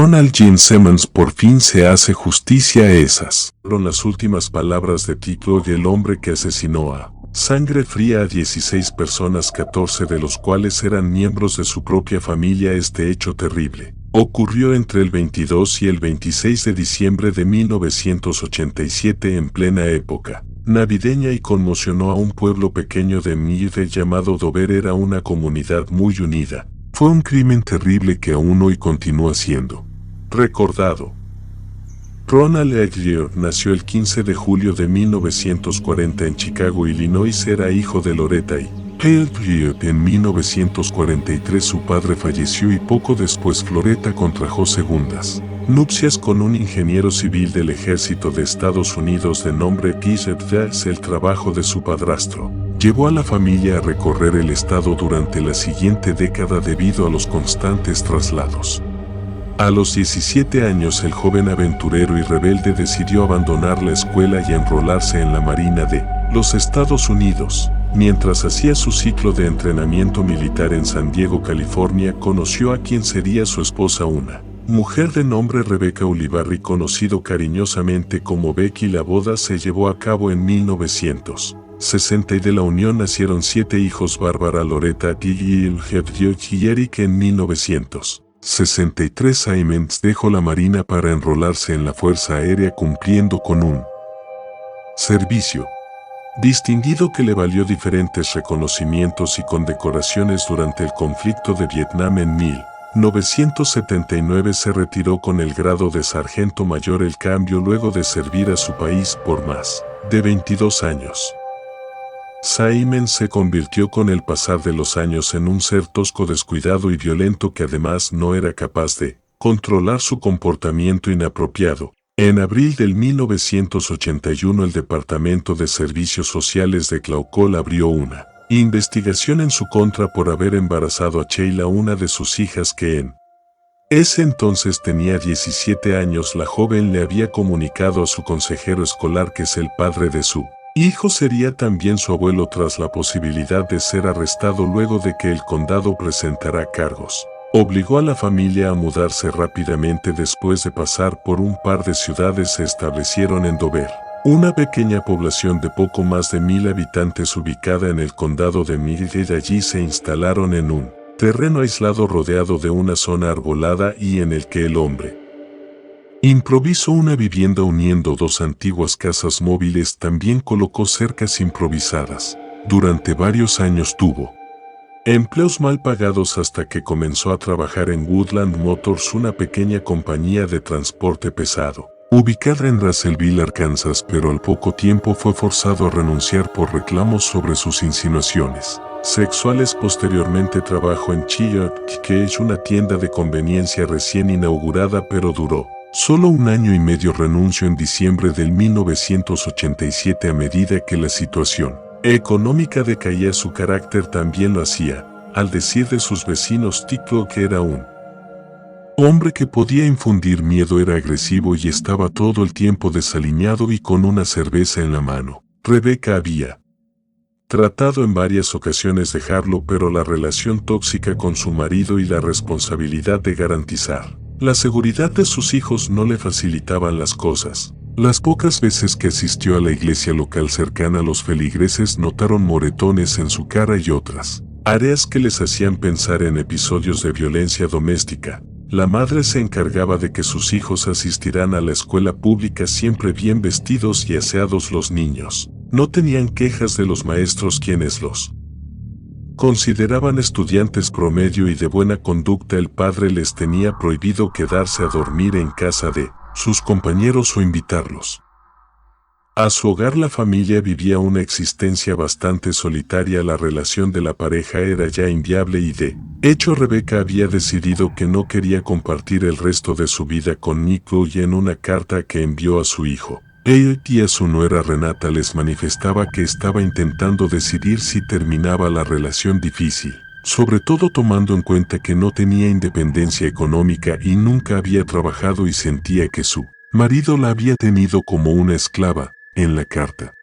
Ronald Gene Simmons por fin se hace justicia a esas. Fueron las últimas palabras de Tito y el hombre que asesinó a sangre fría a 16 personas, 14 de los cuales eran miembros de su propia familia. Este hecho terrible ocurrió entre el 22 y el 26 de diciembre de 1987 en plena época navideña y conmocionó a un pueblo pequeño de Mide llamado Dover. Era una comunidad muy unida. Fue un crimen terrible que aún hoy continúa siendo recordado. Ronald Aguirre nació el 15 de julio de 1940 en Chicago, Illinois. Era hijo de Loretta y Aguirre. En 1943 su padre falleció y poco después Floretta contrajo segundas nupcias con un ingeniero civil del ejército de Estados Unidos de nombre Gillette Vance. El trabajo de su padrastro llevó a la familia a recorrer el estado durante la siguiente década debido a los constantes traslados. A los 17 años el joven aventurero y rebelde decidió abandonar la escuela y enrolarse en la Marina de los Estados Unidos. Mientras hacía su ciclo de entrenamiento militar en San Diego, California, conoció a quien sería su esposa, una mujer de nombre Rebecca Ulibarri, conocido cariñosamente como Becky. La boda se llevó a cabo en 1960 y de la unión nacieron 7 hijos: Bárbara, Loretta, Gil, Hedrick y Eric. En 1963 Simmons dejó la Marina para enrolarse en la Fuerza Aérea, cumpliendo con un servicio distinguido que le valió diferentes reconocimientos y condecoraciones durante el conflicto de Vietnam. En 1979 se retiró con el grado de sargento mayor. El cambio luego de servir a su país por más de 22 años. Simmons se convirtió con el pasar de los años en un ser tosco, descuidado y violento que además no era capaz de controlar su comportamiento inapropiado. En abril del 1981 el Departamento de Servicios Sociales de Glaucol abrió una investigación en su contra por haber embarazado a Sheila, una de sus hijas, que en ese entonces tenía 17 años. La joven le había comunicado a su consejero escolar que el padre de su hijo sería también su abuelo, tras la posibilidad de ser arrestado luego de que el condado presentara cargos. Obligó a la familia a mudarse rápidamente. Después de pasar por un par de ciudades se establecieron en Dover, una pequeña población de poco más de 1000 habitantes ubicada en el condado de Middlesex. Allí se instalaron en un terreno aislado rodeado de una zona arbolada y en el que el hombre improvisó una vivienda uniendo 2 antiguas casas móviles. También colocó cercas improvisadas. Durante varios años tuvo empleos mal pagados hasta que comenzó a trabajar en Woodland Motors, una pequeña compañía de transporte pesado ubicada en Russellville, Arkansas, pero al poco tiempo fue forzado a renunciar por reclamos sobre sus insinuaciones sexuales. Posteriormente trabajó en Cheerwine, que es una tienda de conveniencia recién inaugurada, pero duró solo 1 año y medio. Renunció en diciembre del 1987 a medida que la situación económica decaía. Su carácter también lo hacía. Al decir de sus vecinos, Tito, que era un hombre que podía infundir miedo, era agresivo y estaba todo el tiempo desaliñado y con una cerveza en la mano. Rebecca había tratado en varias ocasiones dejarlo, pero la relación tóxica con su marido y la responsabilidad de garantizar la seguridad de sus hijos no le facilitaban las cosas. Las pocas veces que asistió a la iglesia local cercana, los feligreses notaron moretones en su cara y otras áreas que les hacían pensar en episodios de violencia doméstica. La madre se encargaba de que sus hijos asistieran a la escuela pública siempre bien vestidos y aseados. Los niños no tenían quejas de los maestros, quienes los consideraban estudiantes promedio y de buena conducta. El padre les tenía prohibido quedarse a dormir en casa de sus compañeros o invitarlos a su hogar. La familia vivía una existencia bastante solitaria. La relación de la pareja era ya inviable y de hecho Rebecca había decidido que no quería compartir el resto de su vida con Nico, y en una carta que envió a su hijo Eric y a su nuera Renata les manifestaba que estaba intentando decidir si terminaba la relación difícil, sobre todo tomando en cuenta que no tenía independencia económica y nunca había trabajado y sentía que su marido la había tenido como una esclava. En la carta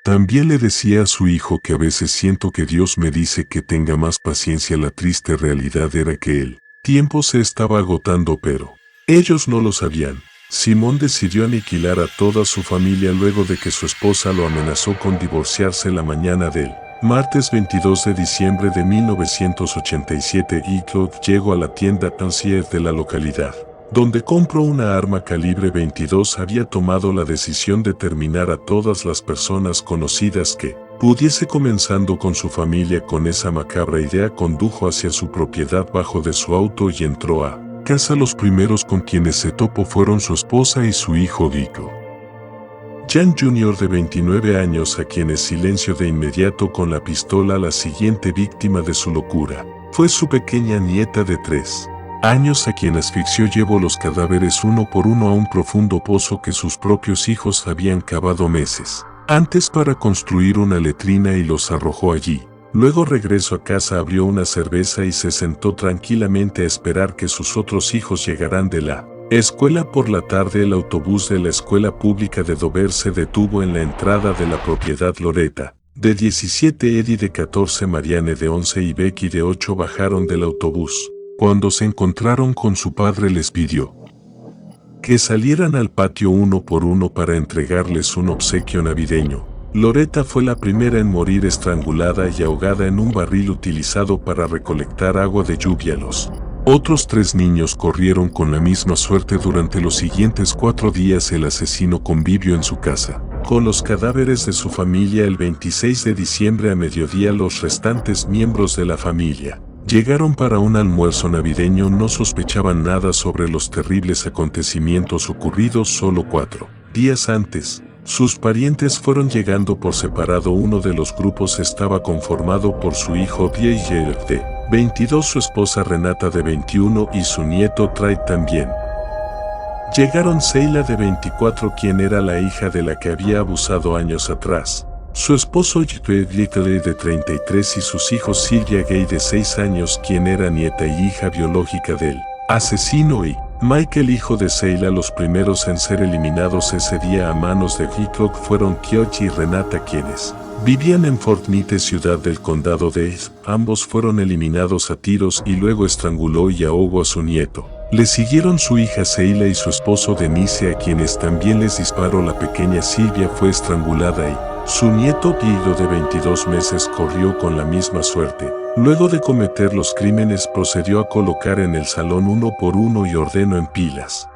también le decía a su hijo que a veces siento que Dios me dice que tenga más paciencia. La triste realidad era que él tiempo se estaba agotando, pero ellos no lo sabían. Simón decidió aniquilar a toda su familia luego de que su esposa lo amenazó con divorciarse la mañana del martes 22 de diciembre de 1987 y Claude llegó a la tienda Pensier de la localidad, donde compró una arma calibre 22. Había tomado la decisión de terminar a todas las personas conocidas que pudiese, comenzando con su familia. Con esa macabra idea condujo hacia su propiedad bajo de su auto y entró a casa. Los primeros con quienes se topó fueron su esposa y su hijo Guico. Jan Jr. de 29 años, a quienes silenció de inmediato con la pistola. La siguiente víctima de su locura fue su pequeña nieta de 3 años, a quien asfixió. Llevó los cadáveres uno por uno a un profundo pozo que sus propios hijos habían cavado meses antes para construir una letrina y los arrojó allí. Luego regresó a casa, abrió una cerveza y se sentó tranquilamente a esperar que sus otros hijos llegaran de la escuela por la tarde. El autobús de la escuela pública de Dover se detuvo en la entrada de la propiedad. Loretta, de 17, Eddie de 14, Marianne de 11 y Becky de 8 bajaron del autobús. Cuando se encontraron con su padre, les pidió que salieran al patio uno por uno para entregarles un obsequio navideño. Loretta fue la primera en morir, estrangulada y ahogada en un barril utilizado para recolectar agua de lluvia. Los otros 3 niños corrieron con la misma suerte. Durante los siguientes 4 días el asesino convivió en su casa con los cadáveres de su familia. El 26 de diciembre a mediodía los restantes miembros de la familia llegaron para un almuerzo navideño. No sospechaban nada sobre los terribles acontecimientos ocurridos solo 4 días antes. Sus parientes fueron llegando por separado. Uno de los grupos estaba conformado por su hijo Pierre de 22, su esposa Renata de 21 y su nieto Trey también. Llegaron Seila de 24, quien era la hija de la que había abusado años atrás, su esposo Jeffrey Little de 33 y sus hijos Sylvia Gay de 6 años, quien era nieta y hija biológica del asesino, y Michael, hijo de Seila. Los primeros en ser eliminados ese día a manos de Hickok fueron Kyochi y Renata, quienes vivían en Fort Meade, ciudad del condado de East. Ambos fueron eliminados a tiros y luego estranguló y ahogó a su nieto. Le siguieron su hija Seila y su esposo Denise, a quienes también les disparó. La pequeña Sylvia fue estrangulada y su nieto Guido de 22 meses corrió con la misma suerte. Luego de cometer los crímenes procedió a colocar en el salón uno por uno y ordenó en pilas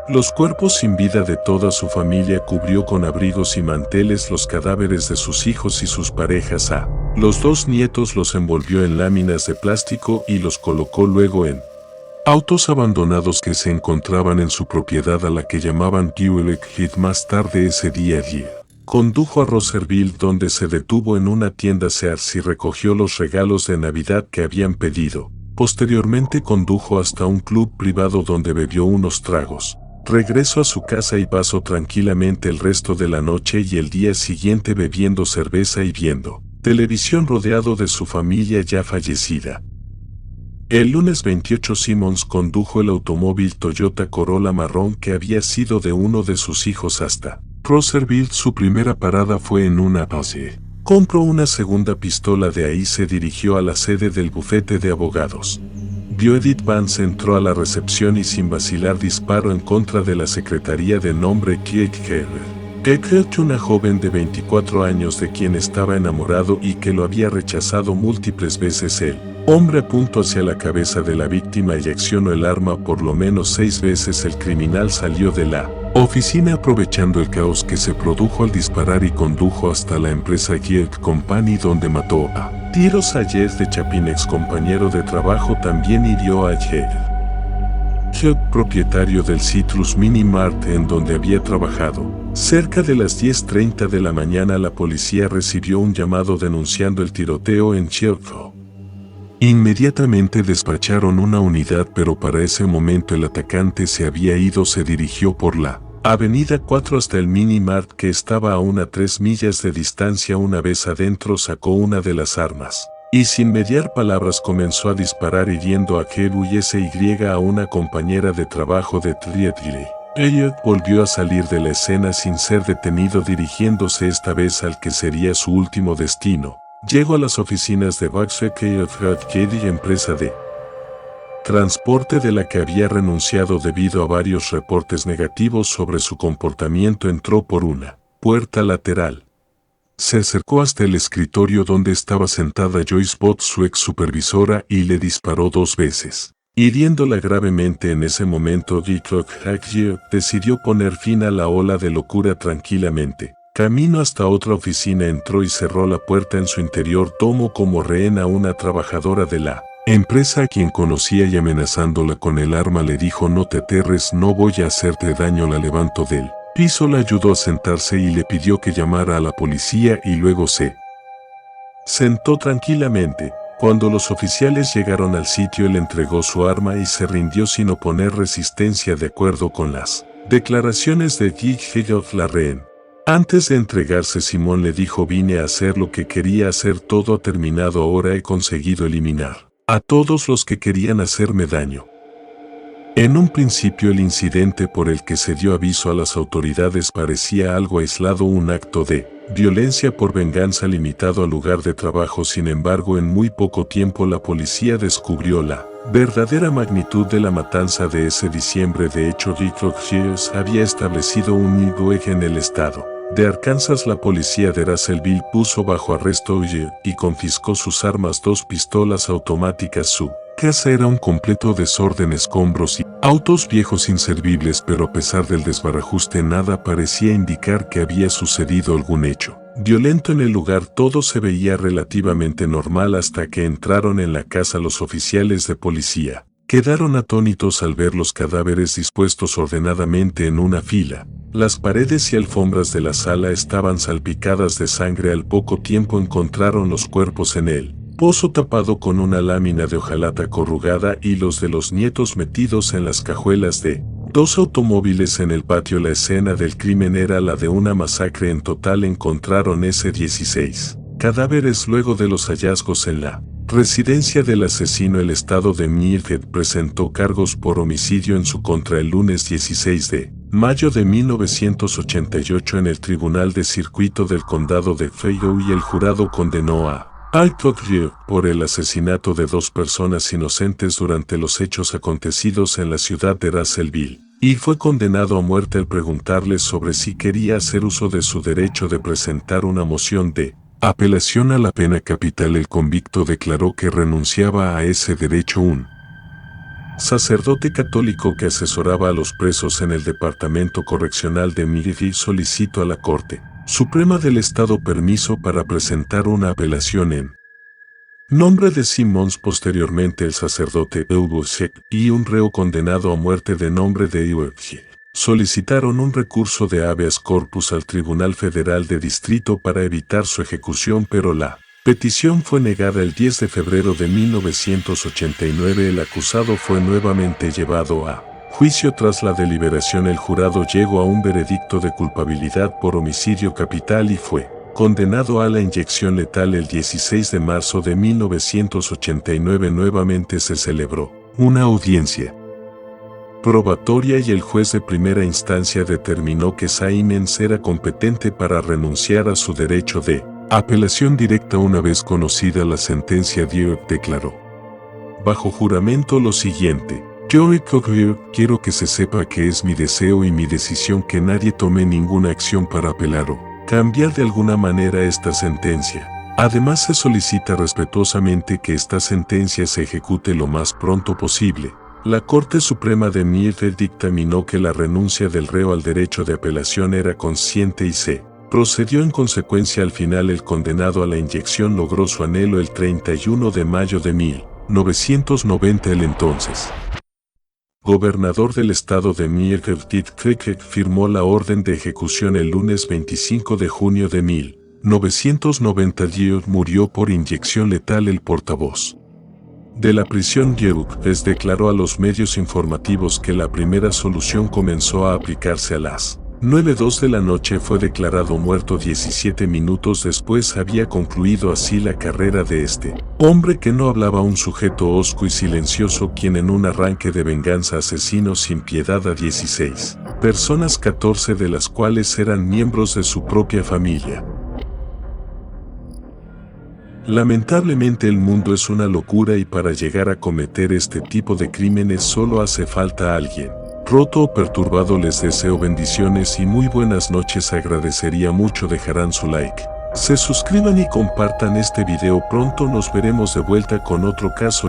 los cuerpos sin vida de toda su familia. Cubrió con abrigos y manteles los cadáveres de sus hijos y sus parejas. A los 2 nietos los envolvió en láminas de plástico y los colocó luego en autos abandonados que se encontraban en su propiedad, a la que llamaban Guilec Heath. Más tarde ese día condujo a Roserville, donde se detuvo en una tienda Sears y recogió los regalos de Navidad que habían pedido. Posteriormente condujo hasta un club privado donde bebió unos tragos. Regresó a su casa y pasó tranquilamente el resto de la noche y el día siguiente bebiendo cerveza y viendo televisión rodeado de su familia ya fallecida. El lunes 28 Simmons condujo el automóvil Toyota Corolla marrón que había sido de uno de sus hijos hasta Roserville. Su primera parada fue en una base. Compró una segunda pistola, de ahí se dirigió a la sede del bufete de abogados. Vio Edith Vance, entró a la recepción y sin vacilar disparó en contra de la secretaría de nombre Kate Heller. Kate, una joven de 24 años de quien estaba enamorado y que lo había rechazado múltiples veces. El hombre apuntó hacia la cabeza de la víctima y accionó el arma por lo menos 6 veces. El criminal salió de la oficina aprovechando el caos que se produjo al disparar y condujo hasta la empresa Geert Company, donde mató a tiros a Jess de Chapin, ex compañero de trabajo. También hirió a Geert, propietario del Citrus Mini Mart en donde había trabajado. Cerca de las 10:30 de la mañana la policía recibió un llamado denunciando el tiroteo en Chilco. Inmediatamente despacharon una unidad, pero para ese momento el atacante se había ido. Se dirigió por la Avenida 4 hasta el Mini Mart, que estaba a unas 3 millas de distancia. Una vez adentro sacó una de las armas y sin mediar palabras comenzó a disparar, hiriendo a Kylie, a una compañera de trabajo de Triadville. Elliot volvió a salir de la escena sin ser detenido, dirigiéndose esta vez al que sería su último destino. Llegó a las oficinas de Baxter Kylie, empresa de transporte de la que había renunciado debido a varios reportes negativos sobre su comportamiento, entró por una puerta lateral. Se acercó hasta el escritorio donde estaba sentada Joyce Bott, su ex supervisora, y le disparó 2 veces. Hiriéndola gravemente. En ese momento, Deathlock Hackyer decidió poner fin a la ola de locura tranquilamente. Camino hasta otra oficina, entró y cerró la puerta en su interior. Tomó como rehén a una trabajadora de la empresa a quien conocía y amenazándola con el arma le dijo: no te aterres, no voy a hacerte daño. La levantó del piso, la ayudó a sentarse y le pidió que llamara a la policía y luego se sentó tranquilamente. Cuando los oficiales llegaron al sitio, él entregó su arma y se rindió sin oponer resistencia, de acuerdo con las declaraciones de Guy Hegoff, la rehén. Antes de entregarse, Simón le dijo: vine a hacer lo que quería hacer, todo ha terminado, ahora he conseguido eliminar a todos los que querían hacerme daño. En un principio, el incidente por el que se dio aviso a las autoridades parecía algo aislado, un acto de violencia por venganza limitado al lugar de trabajo. Sin embargo, en muy poco tiempo la policía descubrió la verdadera magnitud de la matanza de ese diciembre. De hecho, Deathlock Hackyer había establecido un IWG en el estado de Arkansas. La policía de Russellville puso bajo arresto a Hackyer y confiscó sus armas, 2 pistolas automáticas. Su casa era un completo desorden, escombros y autos viejos inservibles, pero a pesar del desbarajuste nada parecía indicar que había sucedido algún hecho violento en el lugar. Todo se veía relativamente normal hasta que entraron en la casa los oficiales de policía. Quedaron atónitos al ver los cadáveres dispuestos ordenadamente en una fila. Las paredes y alfombras de la sala estaban salpicadas de sangre. Al poco tiempo encontraron los cuerpos en el pozo tapado con una lámina de hojalata corrugada y los de los nietos metidos en las cajuelas de 2 automóviles en el patio. La escena del crimen era la de una masacre. En total encontraron 16 cadáveres. Luego de los hallazgos en la residencia del asesino, el estado de Mildred presentó cargos por homicidio en su contra el lunes 16 de mayo de 1988 en el Tribunal de Circuito del Condado de Fayette, y el jurado condenó a Hackyer por el asesinato de 2 personas inocentes durante los hechos acontecidos en la ciudad de Russellville, y fue condenado a muerte. Al preguntarle sobre si quería hacer uso de su derecho de presentar una moción de apelación a la pena capital, el convicto declaró que renunciaba a ese derecho. Un sacerdote católico que asesoraba a los presos en el Departamento Correccional de Mississippi solicitó a la Corte Suprema del Estado permiso para presentar una apelación en nombre de Simmons. Posteriormente, el sacerdote Hugo Sheck y un reo condenado a muerte de nombre de Hackyer solicitaron un recurso de habeas corpus al Tribunal Federal de Distrito para evitar su ejecución, pero la petición fue negada. El 10 de febrero de 1989 el acusado fue nuevamente llevado a juicio. Tras la deliberación, el jurado llegó a un veredicto de culpabilidad por homicidio capital y fue condenado a la inyección letal. El 16 de marzo de 1989 nuevamente se celebró una audiencia probatoria y el juez de primera instancia determinó que Simmons era competente para renunciar a su derecho de apelación directa. Una vez conocida la sentencia, Hackyer declaró bajo juramento lo siguiente: yo, Hackyer, quiero que se sepa que es mi deseo y mi decisión que nadie tome ninguna acción para apelar o cambiar de alguna manera esta sentencia. Además, se solicita respetuosamente que esta sentencia se ejecute lo más pronto posible. La Corte Suprema de Mildred dictaminó que la renuncia del reo al derecho de apelación era consciente y se procedió en consecuencia. Al final, el condenado a la inyección logró su anhelo. El 31 de mayo de 1990, el entonces gobernador del estado de Mildred, Ted Kekek, firmó la orden de ejecución. El lunes 25 de junio de 1990, Hackyer murió por inyección letal. El portavoz de la prisión Hackyer declaró a los medios informativos que la primera solución comenzó a aplicarse a las 9:02 de la noche. Fue declarado muerto 17 minutos después. Había concluido así la carrera de este hombre que no hablaba, un sujeto hosco y silencioso, quien en un arranque de venganza asesinó sin piedad a 16 personas, 14 de las cuales eran miembros de su propia familia. Lamentablemente el mundo es una locura y para llegar a cometer este tipo de crímenes solo hace falta alguien roto o perturbado. Les deseo bendiciones y muy buenas noches. Agradecería mucho dejarán su like, se suscriban y compartan este video. Pronto nos veremos de vuelta con otro caso.